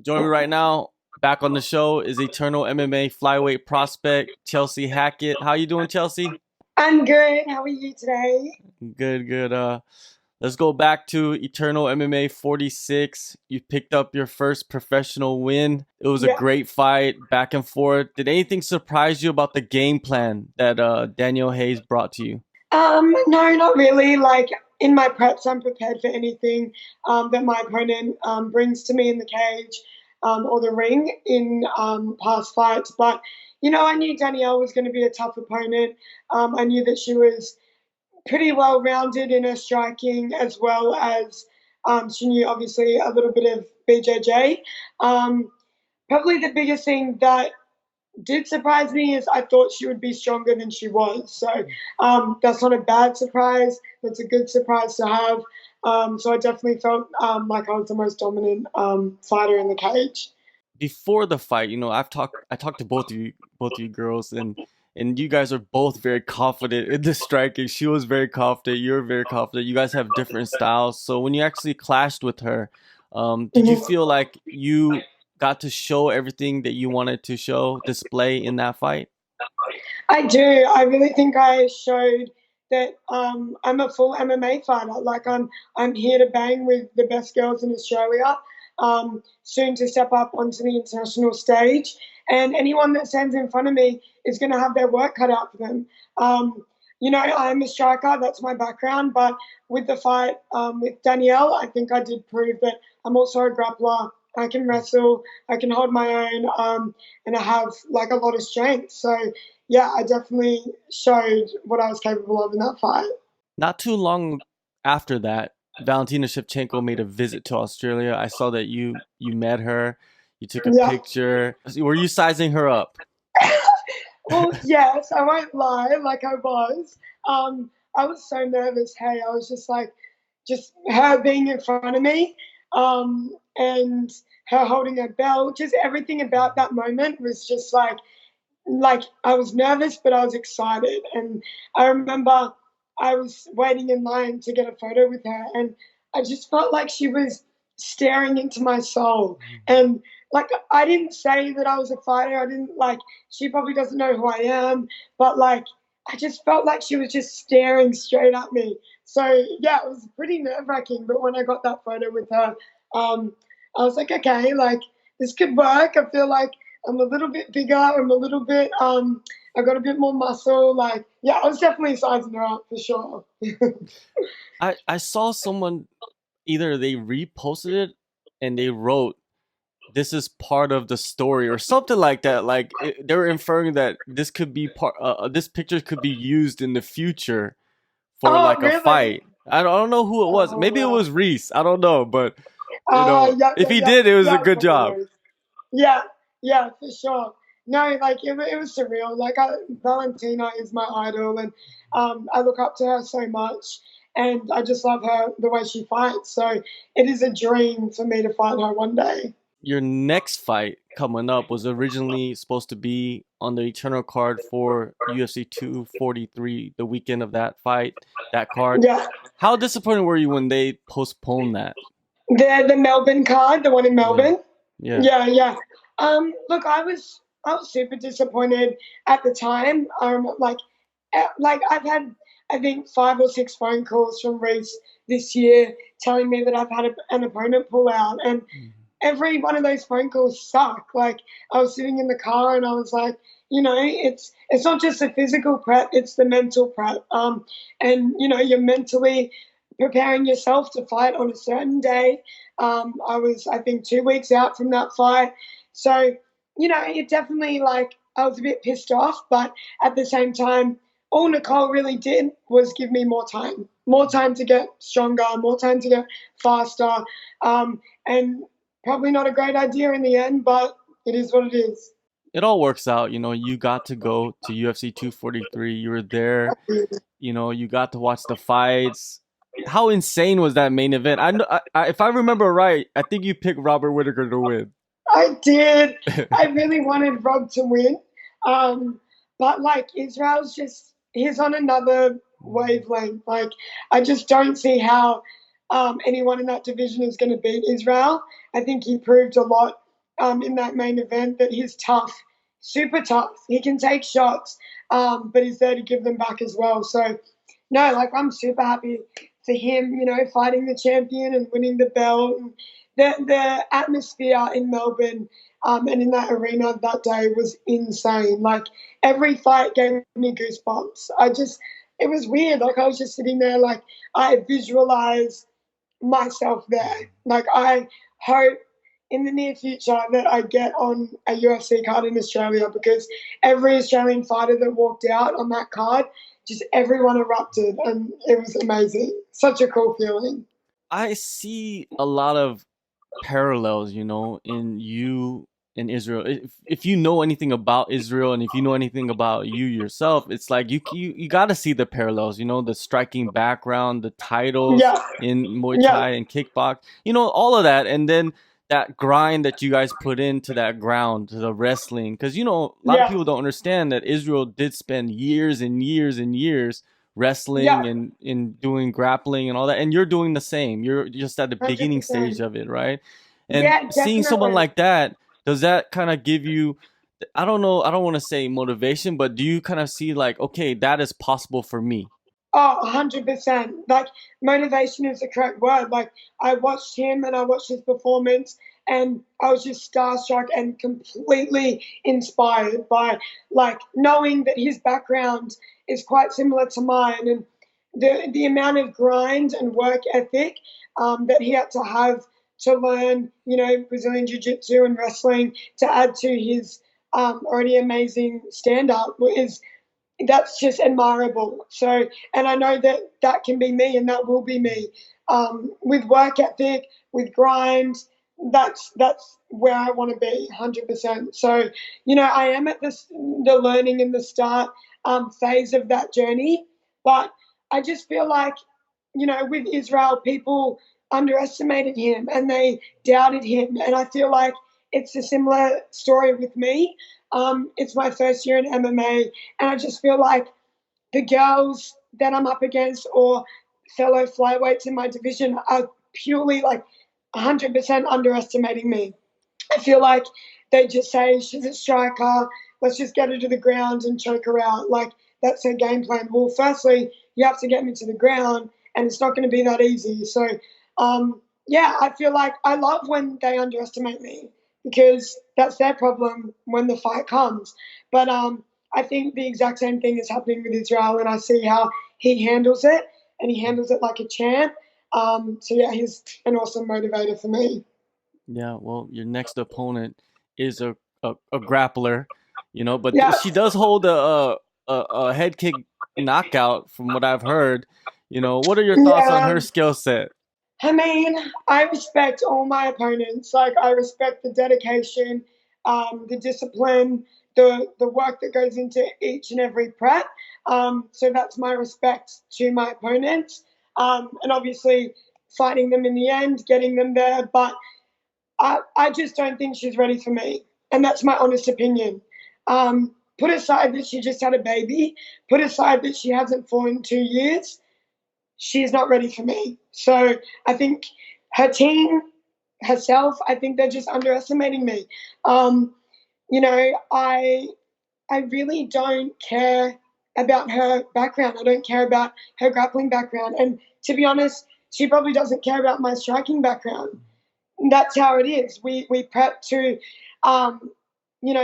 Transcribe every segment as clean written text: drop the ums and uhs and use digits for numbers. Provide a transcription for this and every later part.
Joining me right now, back on the show, is Eternal MMA flyweight prospect Chelsea Hackett. How you doing, Chelsea? I'm good. How are you today? Good, good. Let's go back to Eternal MMA 46. You picked up your first professional win. It was a Yeah. great fight, back and forth. Did anything surprise you about the game plan that Daniel Hayes brought to you? No, not really. Like in my preps, I'm prepared for anything that my opponent brings to me in the cage or the ring in past fights. But I knew Danielle was going to be a tough opponent. I knew that she was pretty well rounded in her striking, as well as she knew obviously a little bit of BJJ. Probably the biggest thing that did surprise me is I thought she would be stronger than she was. So that's not a bad surprise. That's a good surprise to have. So I definitely felt like I was the most dominant fighter in the cage. Before the fight, I talked to both of you girls, and you guys are both very confident in the striking. She was very confident. You're very confident. You guys have different styles. So when you actually clashed with her, did you Mhm. feel like you got to show everything that you wanted to display in that fight? I do. I really think I showed that I'm a full MMA fighter. Like I'm here to bang with the best girls in Australia. Soon to step up onto the international stage, and anyone that stands in front of me is going to have their work cut out for them. I'm a striker. That's my background. But with the fight with Danielle, I think I did prove that I'm also a grappler. I can wrestle. I can hold my own, and I have like a lot of strength. So yeah, I definitely showed what I was capable of in that fight. Not too long after that, Valentina Shevchenko made a visit to Australia. I saw that you met her. You took a Yeah. picture. Were you sizing her up? Well, yes, I won't lie, like I was. I was so nervous. Hey, I was just like, just her being in front of me, and her holding her belt. Just everything about that moment was just like I was nervous, but I was excited. And I remember I was waiting in line to get a photo with her, and I just felt like she was staring into my soul. And like I didn't say that I was a fighter. I didn't like. She probably doesn't know who I am, but like I just felt like she was just staring straight at me. So yeah, it was pretty nerve wracking. But when I got that photo with her, um, I was like, okay, like this could work. I feel like I'm a little bit bigger. I'm a little bit, I got a bit more muscle. Like, yeah, I was definitely sizing her up for sure. I saw someone, either they reposted it and they wrote, this is part of the story or something like that. Like they were inferring that this could be this picture could be used in the future for Oh, like a really? fight. I don't know who it was. Oh, Maybe it wow. was Reese. I don't know, but Yeah, if yeah, he yeah. did, it was a Yeah, it good probably job. was. Yeah, yeah, for sure. No, like it was surreal. Like Valentina is my idol, and I look up to her so much, and I just love her the way she fights. So it is a dream for me to fight her one day. Your next fight coming up was originally supposed to be on the Eternal card for UFC 243, the weekend of that fight, that card. Yeah, How disappointed were you when they postponed that? the Melbourne card, the one in Yeah, Melbourne. yeah. Yeah, yeah. Look, I was super disappointed at the time. Like I've had I think 5 or 6 phone calls from Reese this year telling me that I've had an opponent pull out, and every one of those phone calls suck. Like I was sitting in the car and I was like, it's not just the physical prep, it's the mental prep. And you're mentally preparing yourself to fight on a certain day. I was, I think, 2 weeks out from that fight, so it definitely like I was a bit pissed off, but at the same time, all Nicole really did was give me more time to get stronger, more time to get faster. And probably not a great idea in the end, but it is what it is. It all works out. You got to go to UFC 243. You were there. You got to watch the fights. How insane was that main event? If I remember right, I think you picked Robert Whitaker to win. I did. I really wanted Rob to win. But like Israel's just he's on another wavelength. Like I just don't see how anyone in that division is going to beat Israel. I think he proved a lot in that main event that he's tough, super tough. He can take shots, but he's there to give them back as well. So, no, like I'm super happy for him, fighting the champion and winning the belt. And the atmosphere in Melbourne and in that arena that day was insane. Like every fight gave me goosebumps. It was weird. Like I was just sitting there, like I visualized myself there. Like I hope in the near future that I get on a UFC card in Australia, because every Australian fighter that walked out on that card, just everyone erupted and it was amazing. Such a cool feeling. I see a lot of parallels, in you and Israel. If you know anything about Israel and if you know anything about you yourself, it's like you got to see the parallels. The striking background, the titles Yeah, in Muay yeah, Thai and kickbox, all of that, and then that grind that you guys put into that ground, to the wrestling, because a lot of yeah, people don't understand that Israel did spend years and years and years yeah, wrestling and in doing grappling and all that, and you're doing the same. You're just at the beginning stage 100%. of it, right? And Yeah, seeing someone definitely. like that, does that kind of give you, I don't know, I don't want to say motivation, but do you kind of see like, okay, that is possible for me? Oh, 100%. Like, motivation is the correct word. Like, I watched him and I watched his performance, and I was just starstruck and completely inspired by, like, knowing that his background is quite similar to mine, and the amount of grind and work ethic that he had to have to learn, Brazilian Jiu Jitsu and wrestling to add to his already amazing stand up is that's just admirable. So, and I know that that can be me, and that will be me. With work ethic, with grind, that's where I want to be, 100%. So, I am at the learning and the start phase of that journey, but I just feel like, with Israel, people underestimated him and they doubted him, and I feel like it's a similar story with me. It's my first year in MMA, and I just feel like the girls that I'm up against or fellow flyweights in my division are purely like 100% underestimating me. I feel like they just say she's a striker. Let's just get her to the ground and choke her out. Like that's her game plan. Well, firstly, you have to get me to the ground, and it's not going to be that easy. So, yeah, I feel like I love when they underestimate me, because that's their problem when the fight comes. But I think the exact same thing is happening with Israel, and I see how he handles it, and he handles it like a champ. So yeah, he's an awesome motivator for me. Yeah, well, your next opponent is a grappler, but Yeah, she does hold a head kick knockout from what I've heard. What are your thoughts on her yeah. skill set? I mean, I respect all my opponents. Like, I respect the dedication, the discipline, the work that goes into each and every prep. So that's my respect to my opponents, and obviously fighting them in the end, getting them there. But I just don't think she's ready for me, and that's my honest opinion. Put aside that she just had a baby. Put aside that she hasn't fought in 2 years, she's not ready for me. So I think her team, herself, I think they're just underestimating me. Um, I really don't care about her background. I don't care about her grappling background. And to be honest, she probably doesn't care about my striking background. That's how it is. We prep to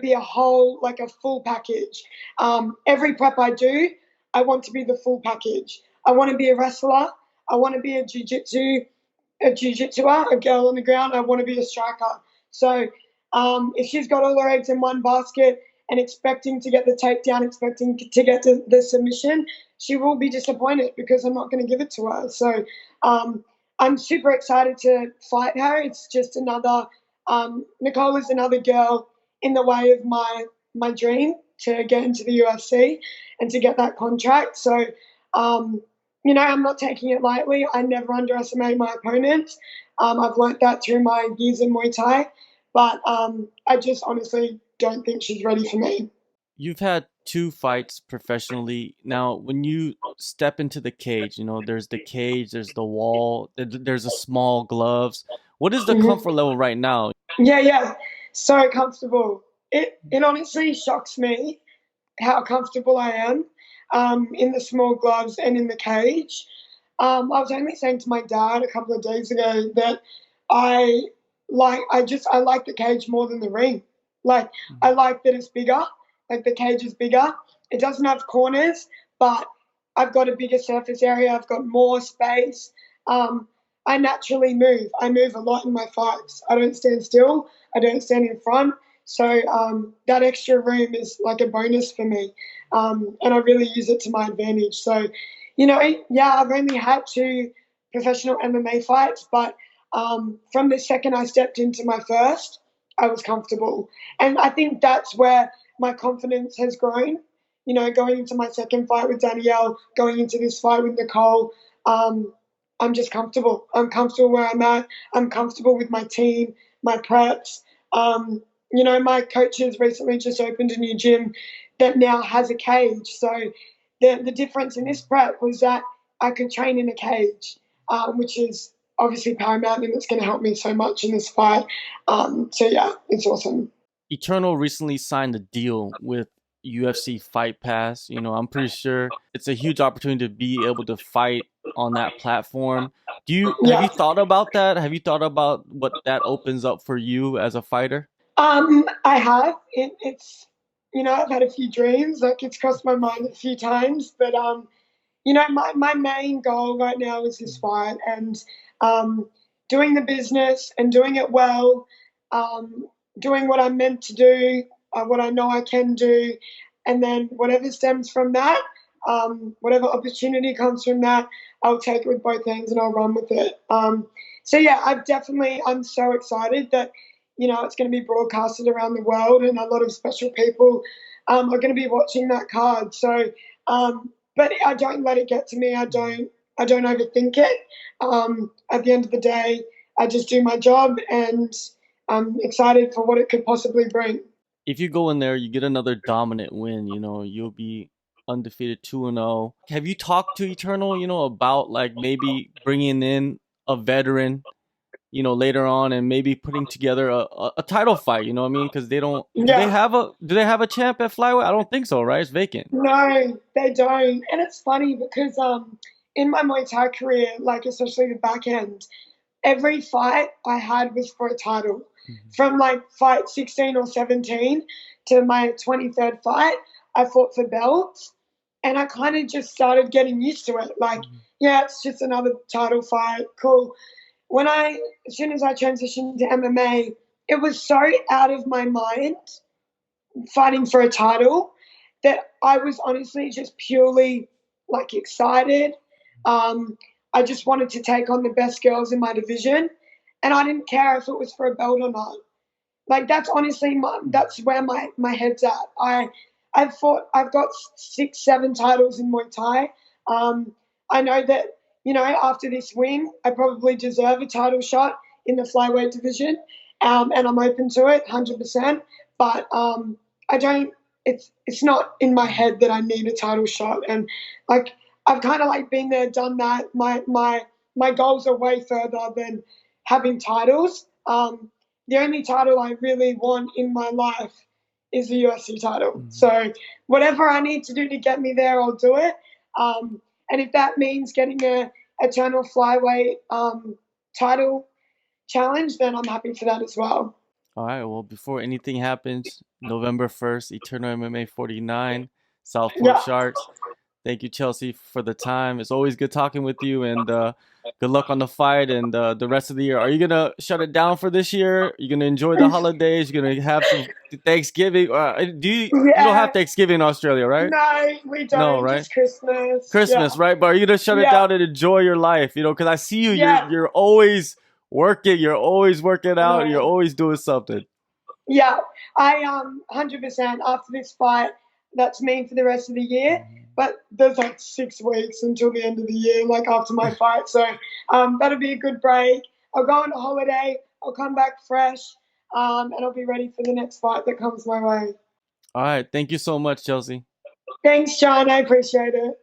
be a whole, like a full package. Every prep I do, I want to be the full package. I want to be a wrestler. I want to be a jiu-jitsuer, a girl on the ground. I want to be a striker. So if she's got all her eggs in one basket and expecting to get the takedown, expecting to get the submission, she will be disappointed because I'm not going to give it to her. So I'm super excited to fight her. It's just another Nicole is another girl in the way of my dream to get into the UFC and to get that contract. So I'm not taking it lightly. I never underestimate my opponents. I've learnt that through my years in Muay Thai, but I just honestly don't think she's ready for me. You've had two fights professionally. Now, when you step into the cage, there's the cage, there's the wall, there's a small gloves. What is the Mhm. comfort level right now? Yeah, yeah. So comfortable. It honestly shocks me how comfortable I am in the small gloves and in the cage. I was only saying to my dad a couple of days ago that I I like the cage more than the ring. Like I like that it's bigger. Like the cage is bigger. It doesn't have corners, but I've got a bigger surface area. I've got more space. Um, I naturally move. I move a lot in my fights. I don't stand still. I don't stand in front. So that extra room is like a bonus for me, and I really use it to my advantage. So, yeah, I've only had two professional MMA fights, but from the second I stepped into my first, I was comfortable, and I think that's where my confidence has grown. Going into my second fight with Danielle, going into this fight with Nicole, I'm just comfortable. I'm comfortable where I'm at. I'm comfortable with my team, my preps. My coaches recently just opened a new gym that now has a cage. So the difference in this prep was that I could train in a cage, which is obviously paramount and it's going to help me so much in this fight. So yeah, it's awesome. Eternal recently signed a deal with UFC Fight Pass. I'm pretty sure it's a huge opportunity to be able to fight on that platform. Have Yeah. you thought about that? Have you thought about what that opens up for you as a fighter? I have. It's I've had a few dreams. Like it's crossed my mind a few times, but my main goal right now is this fight and um, doing the business and doing it well, um, doing what I'm meant to do, what I know I can do, and then whatever stems from that, whatever opportunity comes from that, I'll take it with both hands and I'll run with it. So yeah, I'm so excited that it's going to be broadcasted around the world and a lot of special people are going to be watching that card. So but I don't let it get to me. I don't overthink it. At the end of the day, I just do my job, and I'm excited for what it could possibly bring. If you go in there, you get another dominant win. You'll be undefeated 2-0. Have you talked to Eternal? About like maybe bringing in a veteran, later on, and maybe putting together a title fight. You know what I mean? Because they don't. Yeah, Do they have a champ at flyweight? I don't think so. Right? It's vacant. no, they don't, and it's funny because in my Muay Thai career, like especially the back end, every fight I had was for a title. Mhm. From like fight 16 or 17 to my 23rd fight, I fought for belts. And I kind of just started getting used to it. Like, Mhm. yeah, it's just another title fight. Cool. As soon as I transitioned to MMA, it was so out of my mind fighting for a title that I was honestly just purely like excited. I just wanted to take on the best girls in my division, and I didn't care if it was for a belt or not. Like that's honestly that's where my head's at. I've got 6, 7 titles in Muay Thai. I know that after this win, I probably deserve a title shot in the flyweight division, and I'm open to it 100%. But I don't. It's not in my head that I need a title shot, and like I've kind of like been there, done that. My goals are way further than having titles. The only title I really want in my life is the UFC title. Mhm. So whatever I need to do to get me there, I'll do it. And if that means getting a eternal flyweight title challenge, then I'm happy for that as well. All right. Well, before anything happens, November 1st, Eternal MMA 49, Southport Yeah. Sharks. Thank you, Chelsea, for the time. It's always good talking with you, and good luck on the fight and the rest of the year. Are you gonna shut it down for this year? You gonna enjoy the holidays? You gonna have some Thanksgiving? You don't have Yeah. Thanksgiving in Australia, right? No, we No, don't. right? Just Christmas. Yeah. Christmas, right? But are you gonna shut it Yeah. down and enjoy your life? Because I see you. Yeah. You're always working. You're always working out. You're No. always doing something. Yeah, I 100% after this fight, that's me for the rest of the year. But there's like 6 weeks until the end of the year, like after my fight. So that'll be a good break. I'll go on a holiday. I'll come back fresh, and I'll be ready for the next fight that comes my way. All right. Thank you so much, Chelsea. Thanks, John. I appreciate it.